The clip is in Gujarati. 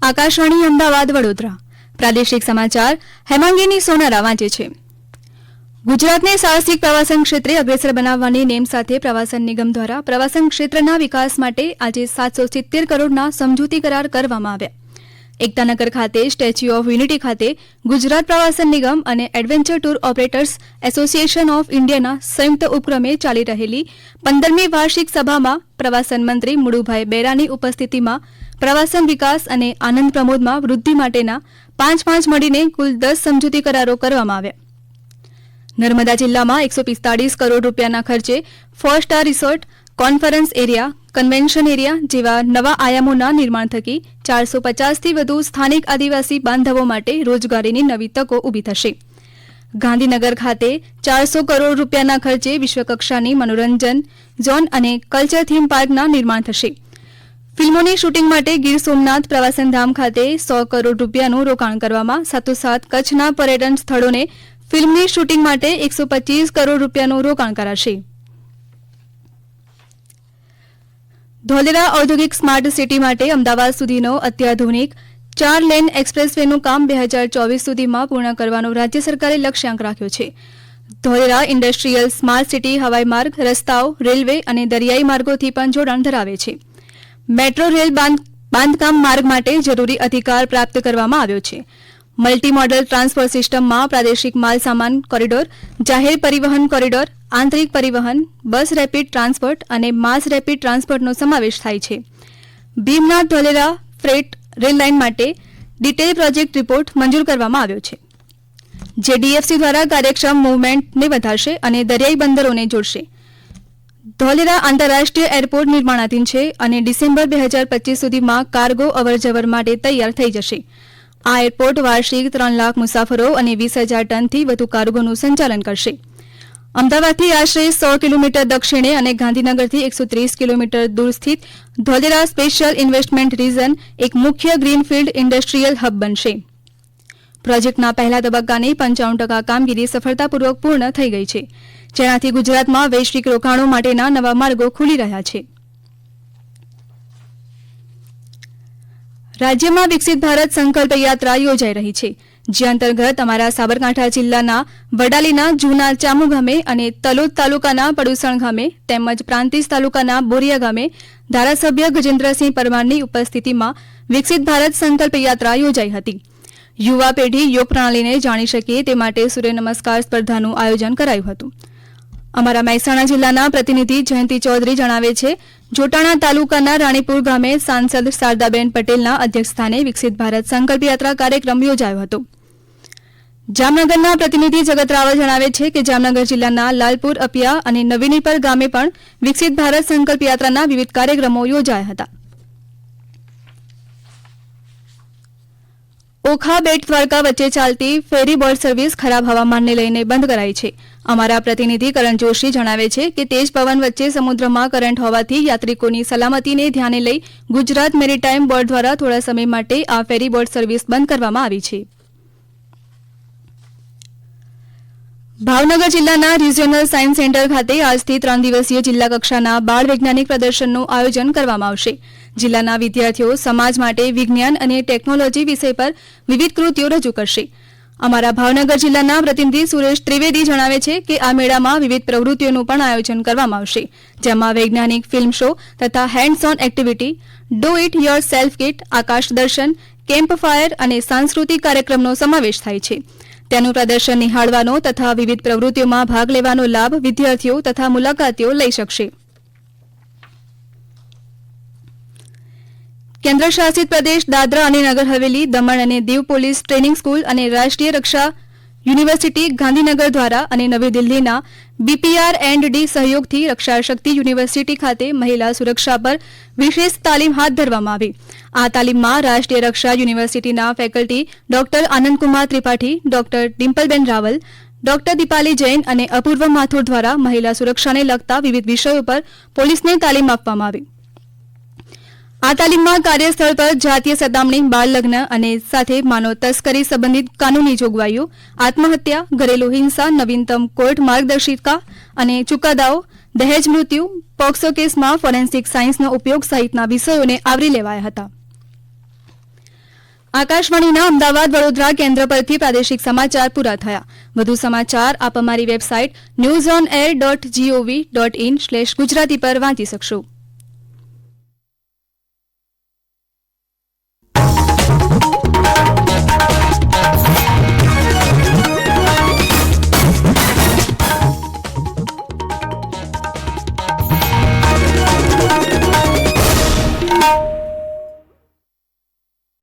આકાશવાણી અમદાવાદ વડોદરા પ્રાદેશિક સમાચાર હેમાંગીની સોનારા વાંચે છે. ગુજરાતને સાહસિક પ્રવાસન ક્ષેત્રે અગ્રેસર બનાવવાની નેમ સાથે પ્રવાસન નિગમ દ્વારા પ્રવાસન ક્ષેત્રના વિકાસ માટે આજે 770 કરોડના સમજૂતી કરાર કરવામાં આવ્યા. એકતાનગર ખાતે સ્ટેચ્યુ ઓફ યુનિટી ખાતે ગુજરાત પ્રવાસન નિગમ અને adventure tour operators association of ઇન્ડિયાના સંયુક્ત ઉપક્રમે ચાલી રહેલી 15મી વાર્ષિક સભામાં પ્રવાસન મંત્રી મુળુભાઈ બેરાની ઉપસ્થિતિમાં પ્રવાસન વિકાસ અને આનંદ પ્રમોદમાં વૃદ્ધિ માટેના 5 મળીને કુલ 10 સમજૂતી કરારો કરવામાં આવ્યા. નર્મદા જિલ્લામાં 145 કરોડ રૂપિયાના ખર્ચે 4 star resort, conference area, convention area જેવા નવા આયામોના નિર્માણ થકી 450થી વધુ સ્થાનિક આદિવાસી બાંધવો માટે રોજગારીની નવી તકો ઊભી થશે. ગાંધીનગર ખાતે 400 કરોડ રૂપિયાના ખર્ચે વિશ્વકક્ષાની મનોરંજન ઝોન અને કલ્ચર થીમ પાર્કના નિર્માણ થશે. ફિલ્મોની શૂટિંગ માટે ગીર સોમનાથ પ્રવાસન ધામ ખાતે 100 કરોડ રૂપિયાનું રોકાણ કરવામાં, સાથોસાથ કચ્છના પર્યટન સ્થળોને ફિલ્મની શૂટિંગ માટે 125 કરોડ રૂપિયાનું રોકાણ કરાશે. ધોલેરા ઔદ્યોગિક સ્માર્ટ સિટી માટે અમદાવાદ સુધીનો અત્યાધુનિક 4 લેન એક્સપ્રેસવેનું કામ 2024 સુધીમાં પૂર્ણ કરવાનો રાજ્ય સરકારે લક્ષ્યાંક રાખ્યો છે. ધોલેરા ઇન્ડસ્ટ્રીયલ સ્માર્ટ સિટી હવાઈ માર્ગ, રસ્તાઓ, રેલવે અને દરિયાઈ માર્ગોથી પણ જોડાણ ધરાવે છે. મેટ્રો રેલ બાંધકામ માર્ગ માટે જરૂરી અધિકાર પ્રાપ્ત કરવામાં આવ્યો છે. મલ્ટી મોડલ ટ્રાન્સપોર્ટ સિસ્ટમમાં પ્રાદેશિક માલ સામાન કોરિડોર, જાહેર પરિવહન કોરિડોર, આંતરિક પરિવહન, બસ રેપિડ ટ્રાન્સપોર્ટ અને માસ રેપિડ ટ્રાન્સપોર્ટનો સમાવેશ થાય છે. Bhimnath Dholera freight rail line માટે ડિટેલ પ્રોજેક્ટ રિપોર્ટ મંજૂર કરવામાં આવ્યો છે, જે ડીએફસી દ્વારા કાર્યક્ષમ મૂવમેન્ટને વધારશે અને દરિયાઈ બંદરોને જોડશે. ધોલેરા આંતરરાષ્ટ્રીય એરપોર્ટ નિર્માણાધીન છે અને ડિસેમ્બર 2025 સુધીમાં કાર્ગો અવરજવર માટે તૈયાર થઈ જશે. આ એરપોર્ટ વાર્ષિક 3 લાખ મુસાફરો અને 20,000 ટનથી વધુ કાર્ગોનું સંચાલન કરશે. અમદાવાદથી આશરે 100 કિલોમીટર દક્ષિણે અને ગાંધીનગરથી 130 કિલોમીટર દૂર સ્થિત ધોલેરા સ્પેશિયલ ઇન્વેસ્ટમેન્ટ રીઝન એક મુખ્ય ગ્રીનફિલ્ડ ઇન્ડસ્ટ્રીયલ હબ બનશે. પ્રોજેક્ટના પહેલા તબક્કાની 95% કામગીરી સફળતાપૂર્વક પૂર્ણ થઈ ગઈ છે, જેનાથી ગુજરાતમાં વૈશ્વિક રોકાણો માટેના નવા માર્ગો ખુલી રહ્યા છે. રાજ્યમાં વિકસિત ભારત સંકલ્પ યાત્રા યોજાઈ રહી છે, જે અંતર્ગત અમારા સાબરકાંઠા જિલ્લાના વડાલીના જૂના ચામુ ગામે અને તલોદ તાલુકાના પડુસણ ગામે તેમજ પ્રાંતિજ તાલુકાના બોરિયા ગામે ધારાસભ્ય ગજેન્દ્રસિંહ પરમારની ઉપસ્થિતિમાં વિકસિત ભારત સંકલ્પ યાત્રા યોજાઈ હતી. યુવા પેઢી યોગ પ્રણાલીને જાણી શકે તે માટે સૂર્ય નમસ્કાર સ્પર્ધાનું આયોજન કરાયું હતું. અમારા મહેસાણા જિલ્લાના પ્રતિનિધિ જયંતિ ચૌધરી જણાવે છે, જોટાણા તાલુકાના રાણીપુર ગામે સાંસદ શારદાબેન પટેલના અધ્યક્ષસ્થાને વિકસિત ભારત સંકલ્પ યાત્રા કાર્યક્રમ યોજાયો હતો. જામનગરના પ્રતિનિધિ જગત રાવલ જણાવે છે કે જામનગર જિલ્લાના લાલપુર, અપિયા અને નવીનીપર ગામે પણ વિકસિત ભારત સંકલ્પ યાત્રાના વિવિધ કાર્યક્રમો યોજાયા હતા. ઓખા બેટ દ્વારકા વચ્ચે ચાલતી ફેરી બોટ સર્વિસ ખરાબ હવામાનને લઈને બંધ કરાઈ છે. અમારા પ્રતિનિધિ કરણ જોશી જણાવે છે કે તેજ પવન વચ્ચે સમુદ્રમાં કરંટ હોવાથી યાત્રિકોની સલામતીને ધ્યાને લઈ ગુજરાત મેરીટાઈમ બોર્ડ દ્વારા થોડા સમય માટે આ ફેરી બોટ સર્વિસ બંધ કરવામાં આવી છે. ભાવનગર જિલ્લાના રિજિયોનલ સાયન્સ સેન્ટર ખાતે આજથી 3 દિવસીય જિલ્લા કક્ષાના બાળ વૈજ્ઞાનિક પ્રદર્શનનું આયોજન કરવામાં આવશે. જિલ્લાના વિદ્યાર્થીઓ સમાજ માટે વિજ્ઞાન અને ટેકનોલોજી વિષય પર વિવિધ કૃતિઓ રજૂ કરશે. અમારા ભાવનગર જિલ્લાના પ્રતિનિધિ સુરેશ ત્રિવેદી જણાવે છે કે આ મેળામાં વિવિધ પ્રવૃત્તિઓનું પણ આયોજન કરવામાં આવશે, જેમાં વૈજ્ઞાનિક ફિલ્મ શો તથા hands on activity, do it yourself kit, આકાશ દર્શન, કેમ્પ ફાયર અને સાંસ્કૃતિક કાર્યક્રમનો સમાવેશ થાય છે. તેનું પ્રદર્શન નિહાળવાનો તથા વિવિધ પ્રવૃત્તિઓમાં ભાગ લેવાનો લાભ વિદ્યાર્થીઓ તથા મુલાકાતીઓ લઈ શકશે. કેન્દ્ર શાસિત પ્રદેશ દાદરા અને નગર હવેલી, દમણ અને દીવ પોલીસ ટ્રેનિંગ સ્કૂલ અને રાષ્ટ્રીય રક્ષા યુનિવર્સિટી ગાંધીનગર દ્વારા અને નવી દિલ્હીના BPR&D સહયોગથી રક્ષા શક્તિ યુનિવર્સિટી ખાતે મહિલા સુરક્ષા પર વિશેષ તાલીમ હાથ ધરવામાં આવી. આ તાલીમમાં રાષ્ટ્રીય રક્ષા યુનિવર્સિટીના faculty doctor Anandkumar Tripathi, doctor Dimpalben Raval, doctor Deepali Jain અને અપૂર્વ માથુર દ્વારા મહિલા સુરક્ષાને લગતા વિવિધ વિષયો પર પોલીસને તાલીમ આપવામાં આવી. આ તાલીમમાં કાર્યસ્થળ પર જાતીય સતામણી, બાળ લગ્ન અને સાથે માનવ તસ્કરી સંબંધિત કાનૂની જોગવાઈઓ, આત્મહત્યા, ઘરેલું હિંસા, નવીનતમ કોર્ટ માર્ગદર્શિકા અને ચુકાદાઓ, દહેજ મૃત્યુ, પોક્સો કેસમાં ફોરેન્સિક સાયન્સનો ઉપયોગ સહિતના વિષયોને આવરી લેવાયા હતા. આકાશવાણીના અમદાવાદ વડોદરા કેન્દ્ર પરથી પ્રાદેશિક સમાચાર પૂરા થયા. વધુ સમાચાર આપ અમારી વેબસાઇટ newsonair.gov.in/ગુજરાતી પર વાંચી શકશો.